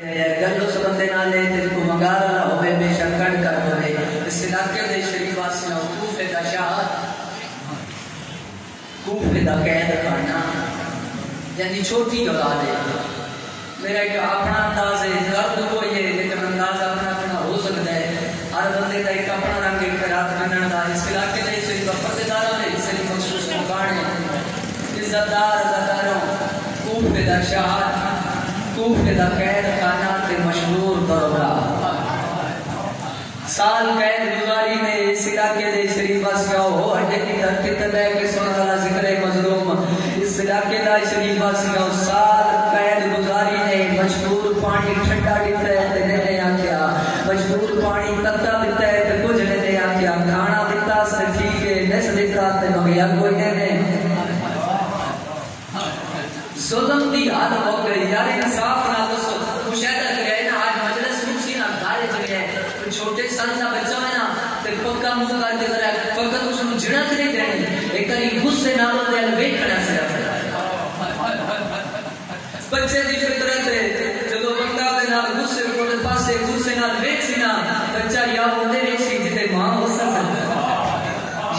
گلو سبندے نالے تیرے کو مگارا نہ ہوئے بے شکڑ کر ہوئے اس علاقے دے شریف واسیاں کوفے دا شاہ کوفے دا قید خانہ یعنی چھوٹی اولاد ہے میرا ایک اپنا انداز ہے گرد کوئی ہے لیکن انداز اپنا اپنا ہو سکتا ہے ہر بندے دا ایک اپنا رنگ ایک رات بنن دا اس علاقے دے شریف پردیدار ہے اس لیے مخصوص مکان ہے عزت دار عزتداروں کوفے دا شاہ کوفے دا قید خانہ تے مشہور دروگاہ سال قید گزاری نے اس علاقے دے شریف واسیاں ہو اڈے کی دھرتی تے بیٹھ کے سنن والا ذکر مظلوم اس علاقے دا شریف واسیاں سال قید گزاری نے مشہور پانی ٹھنڈا دیتا ہے تے نے آکھیا مشہور پانی تتا دیتا ہے تے کچھ نے آکھیا کھانا دیتا سے ٹھیک ہے نس دیتا تے مگیا کوئی نے ظلم دی حد ہو گئی یار انصاف نہ دسو مشاہدہ گئے نا آج مجلس مکسی نہ گھارے جگہ ہے چھوٹے سال کا بچہ ہے نا تے پکا منہ کر کے ذرا فقط اس کو جڑا کرے دینی ایک کری غصے نالوں دے ویٹ کھڑا سے بچے دی فطرت ہے جدو بندہ دے نال غصے کو دے پاسے غصے نال ویٹ سی نا بچہ یا ہوندے ویٹ سی جتے ماں ہو سکتا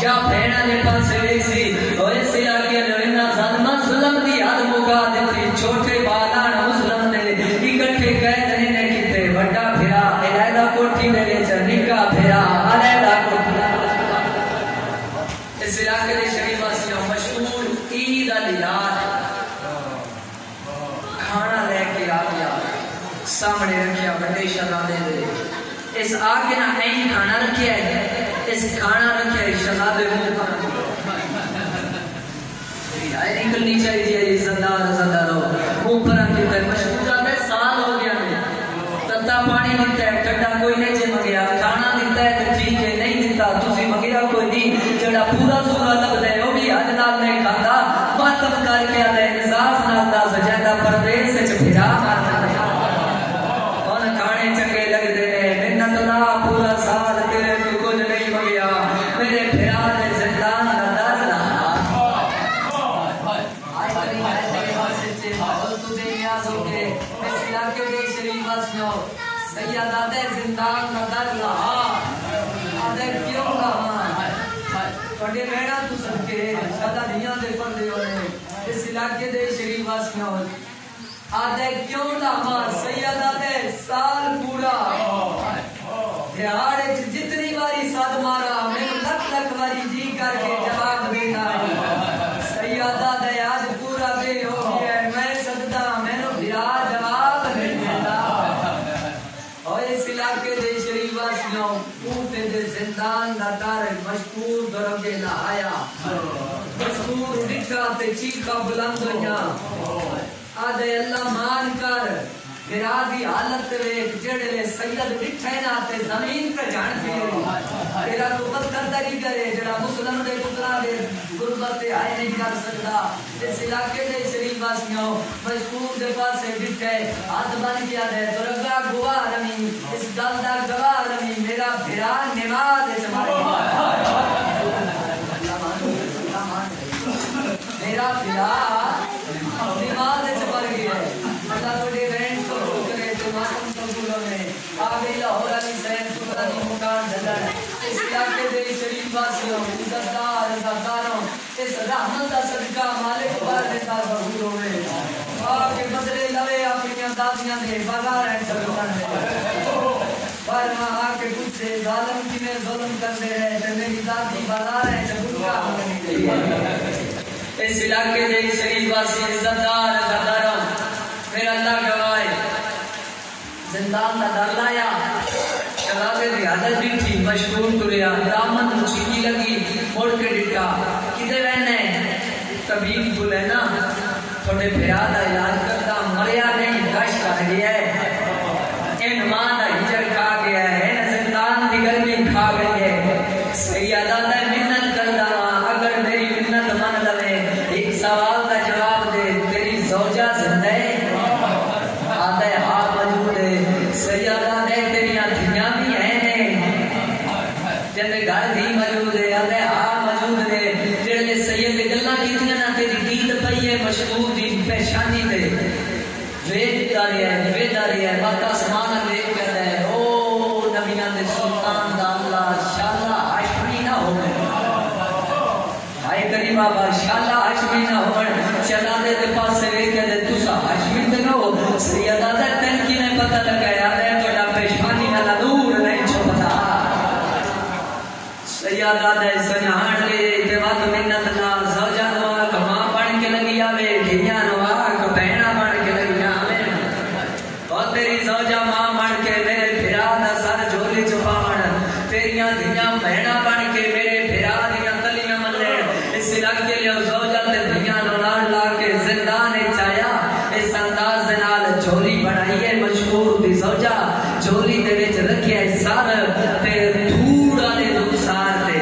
یا بہنا دے پاسے ویٹ سی اور اس علاقے نے ظالمہ ظلم دی حد مکا دیتی چھوٹے بالان مسلم دے اکٹھے قید نے کیتے بڑا پھرا علیحدہ کوٹھی دے وچ نکاح پھرا علیحدہ کوٹھی اس علاقے دے شریف واسیاں مشہور عید الہلال کھانا لے کے آ گیا سامنے رکھیا بڑے شہزادے دے اس آگے نہ این کھانا رکھیا ہے اس کھانا رکھیا ہے شہزادے منہ پر نکلنی چاہیے عزتدار عزتداروں اوپر کیتا ہے مشہور ہے سال ہو گیا ہے تتا پانی دیتا ہے ٹھنڈا کوئی نہیں جے منگیا کھانا دیتا ہے تے ٹھیک ہے نہیں دیتا تسی منگیا کوئی نہیں جڑا پورا سورا لگدا ہے او بھی حد نال نہیں کھاندا ماتم کر کے آدھے انصاف نال دا سجادہ پردیس وچ پھرا ماردا اون کھانے چنگے لگدے نے محنت لا پورا سال تیرے تو کچھ نہیں منگیا میرے پھرا دے زندان دا در لا سیادات زندان نظر لہا آدھے کیوں لہا پڑھے بہنا تو سب کے شادہ دیاں دے پردے ہونے اس علاقے دے شریف واسیاں ہونے آدھے کیوں لہا سیادات سال پورا دیہاڑے جتنی باری ساتھ مارا میں لکھ لکھ باری جی کر کے جواب دینا سیادات آج پورا بے ہو گیا میں صدقہ میں نو بھرا جواب نہیں دیتا اور اس علاقے دے شریف واسیوں کوفے دے زندان دا دار مشکور درگے لہایا مشکور ڈٹھا تے چیخا بلند ہویا آدھے اللہ مان کر میرا دی حالت ویک جڑے لے سید ڈٹھے نا تے زمین پہ جان پھیری تیرا تو پت کرتا ہی کرے جڑا مسلم دے پترا دے غربت آئے نہیں کر سکتا اس علاقے دے شریف واسیوں مشکور دے پاسے ڈٹھے ہاتھ بن گیا دے درگاہ گواہ رمی اس گل دا گواہ رمی میرا بھرا نماز چمارے میرا بھرا نماز چمار گیا اللہ تو دے رین کو کرے تو ماتم قبولوں میں آگئی لاہور علی سین سکرانی مکان دلن اس علاقے دے شریف واسیوں عزتدار عزتداروں اس رحمت دا صدقہ مالک بار دیتا ضرور ہوئے آگے بدلے لوے اپنی دادیاں دے بازار ہیں چلتن دے بارما آکے پوچھے ظالم کی میں ظلم کر دے رہے تے میری دادی بازار ہیں چلتن ہونی چاہیے اس علاقے دے شریف واسی عزتدار عزتداروں میرا اللہ گواہ زندان دا در لایا شہزادے دی حالت بھی تھی مشہور تریا دامن مچھکی لگی مڑ کے ڈٹا کدے رہنے طبیب بولے نا تھوڑے بھرا دا علاج کرتا مریا نہیں گش کر گیا ہے ان ماں دا ہجر کھا گیا ہے ان زندان دی گرمی کھا گئی ہے سیادہ دا منت کردا اگر میری منت من لوے ایک سوال کا جواب دے تیری زوجہ زندہ ہے آدھے ہاں موجود ہے سیادہ دے تیریاں دھیاں بھی ہیں جنہیں گھر بھی موجود ہے آدھے ہاں موجود ہے جنہیں سید گلہ کی تھیاں نہ تیری دید پئی ہے مشہور دی پیشانی دے آئی ہے بات آسمان دیکھ کر ہے او نبیاں دے سلطان دا اللہ شالا ہاشمی نہ ہو آئے کریم بابا شالا ہاشمی نہ ہو چلا دے دے پاس سے لے کے دے تسا ہاشمی تے نہ ہو سیدہ دا تن کی نے پتہ لگا یاد ہے بڑا پیشانی نہ دور نہیں چھپتا سیدہ دے سنہان لے تے وقت منت نہ زوجہ نوا کما پڑھ کے لگی آوے دھیاں نوا بہنا بن کے لگی آوے اور تیری زوجہ ماں بن کے میرے پھرا دا سر جھولی چھپاون تیریاں دھیاں بہنا بن کے میرے پھرا دیاں تلیاں ملے اس علاقے لے زوجہ تے دھیاں لوڑان لا کے زندان چایا اس انداز دے نال جھولی بنائی ہے مشہور دی زوجہ جھولی دے وچ رکھیا ہے سر تے دھوڑا دے رخسار تے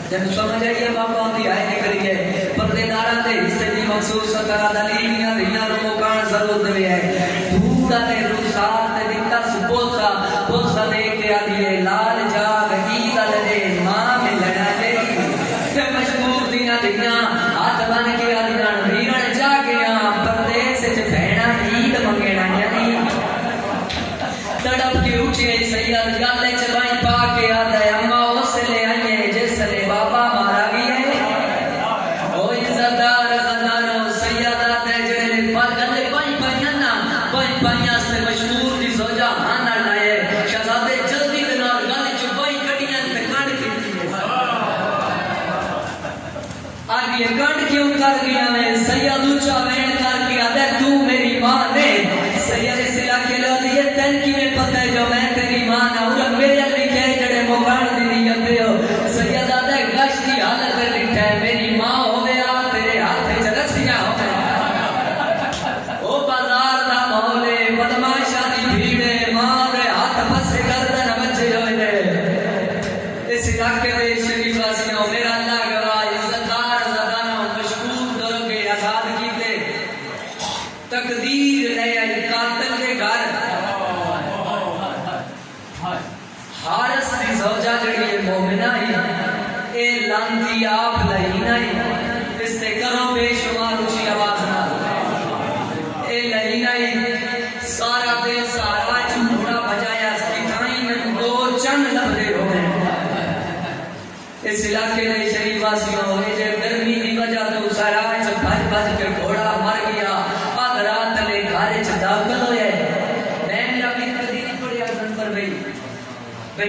جب سمجھ آئیے بابا دی آئے نکلی ہے پردے دارہ دے حصے دی مخصوص سکرہ دلیلیاں دیاں رو مکان ضرور دے ہے دھوڑا دے رخسار تے دیتا سپوسا پوسا دے کے آدھیے لال جاگ عید دے ماں میں لڑا دے تے مشہور دیاں دیاں ہاتھ بن کے آدھیاں ویرن جا گیا پردے سے بہنا عید منگینا یعنی تڑپ کے اٹھے سید گالے چبائیں پا کے آدھا ہے اماں اس لے آئیے جس لے بابا مارا گئے او عزتدار عزتدارو سیدہ تے جڑے گالے پائیں پائیاں پائیں پائیاں سے مشہور دی زوجہ ہانا لائے شہزادے جلدی دنال گالے چبائیں کڑیاں تے کڑ کی آگے گنڈ کیوں کر گیا میں سید اونچا وین کر کے آدھے تو میری ماں دے سید اس علاقے لو دیئے تین کی میں پتہ ہے جو میں تیری ماں نہ اور میرے علی کے جڑے مکان دی نیت دے ہو سید آدھے گشت کی حالت میں لکھا ہے میری ماں ہو گیا تیرے ہاتھ چلسیاں ہو گیا او بازار دا ماحولے بدماشا دی بھیڑے ماں دے ہاتھ پسے گردن بچے ہوئے دے اس علاقے دے شریف واسیوں میرا اللہ گواہ عزتدار زدانہ مشکور دروں کے آزاد کیتے تقدیر لے آئی قاتل دے گھر حارس دی زوجہ جڑی ہے مومنہ ہی اے لانتی آپ لہینہ ہی اس تے کرو بے شمار اچھی آواز نہ اے لہینہ ہی سارا دے سارا چمڑا بجایا سکھائیں میں دو چند لبدے ہو گئے اس علاقے میں شریف واسیوں ہوئے جے گرمی دی وجہ تو سارا بھج بھج کے گھوڑا مر گیا آدھ رات لے گھارے داخل ہوئے میں میرا بھی قدیر پڑی آزن پر بھئی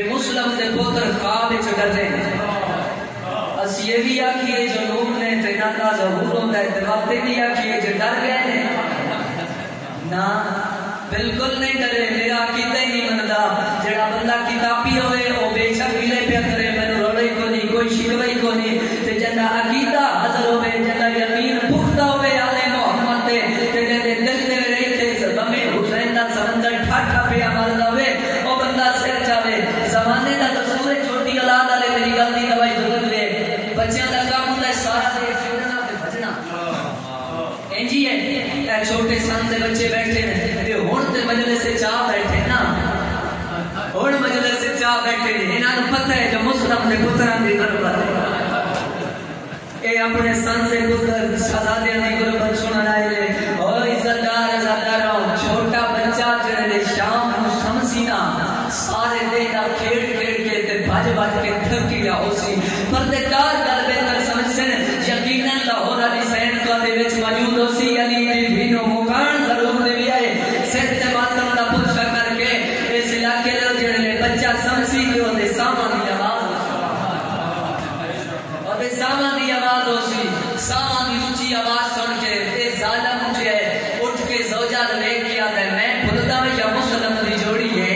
مسلم دے پوتر خواب چکر دیں اس یہ بھی آکھئے جو نور نے تیناتا ظہور ہوتا ہے دماغتے بھی آکھئے جو ڈر گئے نے نا بالکل نہیں ڈرے میرا عقیدہ ہی نہیں مندہ جڑا بندہ کتابی ہوئے او بے شک ملے پہ کرے میں نے روڑی کو نہیں کوئی شکوئی کو نہیں تے جنہ عقیدہ حضر ہوئے جنہ یقین پختہ ہوئے آلے محمد تے جنہ دل دے رہی تے سبب حسین دا سمندر ٹھاٹھا پہ عمل ہوئے او بندہ سر چاہے زمانے دا تصور چھوٹی اولاد آلے میری غلطی دوائی ضرور لے بچیاں دا کام ہوتا ہے سارا دے چھوڑنا پہ بھجنا انجی ہے چھوٹے سان دے بچے بیٹھے ہیں ہون تے مجلس سے چاہ بیٹھے نا ہون مجلس سے چاہ بیٹھے انہاں پتہ ہے جو مسلم دے پتران دی غربت ہے اے اپنے سن سے پتر شہزادے دی غربت سنن آئے لے او عزتدار عزتداروں چھوٹا بچہ جڑے شام نو سمسینا سارے دینا کھیڑ کھیڑ کے تے بھج بھج کے تھکی رہا اسی پردیدار گل بہتر سمجھ سے یقیناً لاہور علی سین تو دے وچ موجود اسی علی دی بھینو مکان ضرور دے بھی آئے سید تے ماتم دا پوچھا کر کے اس علاقے لو جڑے بچہ سمسی کے ہوتے سامان دی آواز ہوتے سامان دی آواز ہوسی سامان دی اونچی آواز سن کے اے ظالم اٹھے اٹھ کے زوجہ لے کے آتا ہے میں بھولتا ہوں یا مسلم دی جوڑی ہے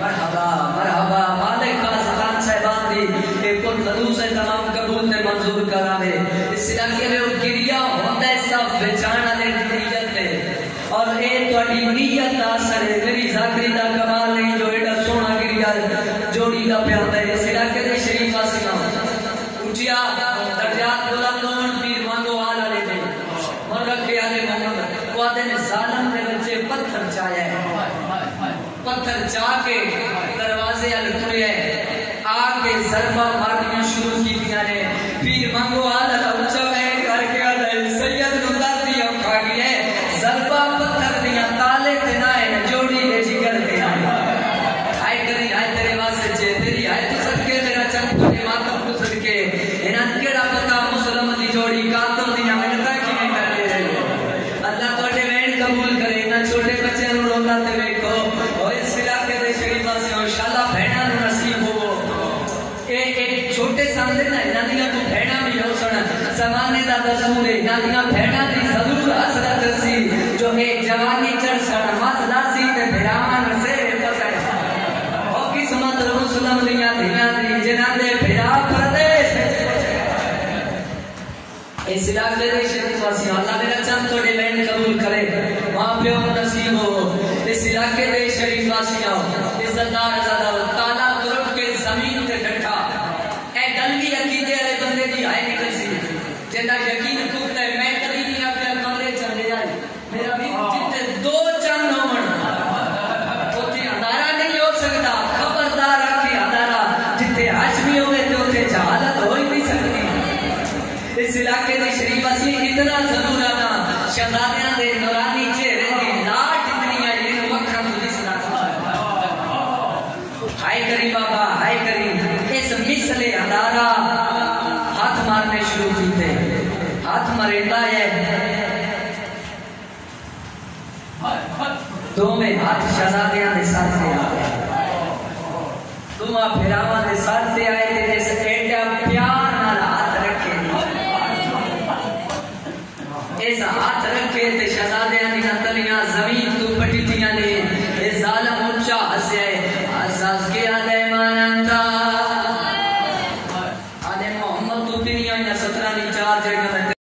مرحبا مرحبا مالک خاص خان صاحبان دی ایک کل خدوس ہے تمام قبول تے منظور کرا دے اس علاقے میں گریا ہوتا ہے سب بچانا دے نیت ہے اور اے توڑی نیت دا اثر ہے میری ذاکری دا کمال نہیں جو ایڈا سونا گریا جوڑی دا پیادا ہے اس علاقے دے شریف آسیاں اٹھیا درجات بلندون پیر مانگو آلہ لے دے من رکھے آلے محمد وہ آدھے نے ظالم دے بچے پتھر چایا ہے پتھر چاہ کے دروازے الٹھے آگے ضربہ مارنیاں شروع کی دیا نے پیر مانگو آلہ اچھا میں کر کے آلہ سید نندر دیا کھا گیا ہے ضربہ دروازے تے نہ ہے جوڑی دے جگر تے آئے کری آئے تیرے واسطے چے تیری آئے تو صدقے تیرا چند تھوڑے ماتم تو صدقے انہاں کیڑا پتا مسلم دی جوڑی کاتوں دیاں محنتاں کیویں کر دے رہے اللہ تواڈے وین قبول کرے انہاں چھوٹے بچیاں نوں روندا تے ویکھو او اس علاقے دے شریف واسطے انشاءاللہ بہناں نوں نصیب ہوو ایک چھوٹے سامنے نہ انہاں دیاں تو بہناں بھی ہو سن زمانے دا دستور ہے انہاں دیاں بہناں دی ضرور حضرت سی جو ایک جوانی چڑھ سن مسدا سی تے بھراواں نسے پسند او قسمت رسولم دیاں دیاں دی جنہاں دے بھرا پردیس اس علاقے دے شریف واسطے اللہ میرا چند تھوڑے وین قبول کرے ماں پیو نصیب ہو اس علاقے دے شریف واسطے عزتدار زادہ تالا ترک کے زمین تے ڈٹھا اے ڈنگی عقیدے والے بندے دی آئے نکل سی جنہاں یقین کھوتا ہے میں کبھی نہیں اپنے کمرے چلے جائے میرا بھی جتنے دو چند ہومن اوتھے اندارہ نہیں ہو سکتا خبردار رکھے اندارہ جتنے ہاشمی ہوئے تے اوتھے جہالت ہو ہی نہیں سکتی اس علاقے دے شریف اسی اتنا ضرور آنا شہزادیاں دے نورانی چہرے دی لاٹ اتنی ہے یہ وکھرا تو دسنا ہائے کری بابا ہائے کری اس مثل اندارہ ہاتھ مارنے شروع کیتے ہاتھ مریتا ہے دو میں ہاتھ شہزادیاں دے ساتھ سے آئے دعا پھراواں دے ساتھ سے آئے تے اس ایڈا پیار نال ہاتھ رکھے اس ہاتھ رکھے تے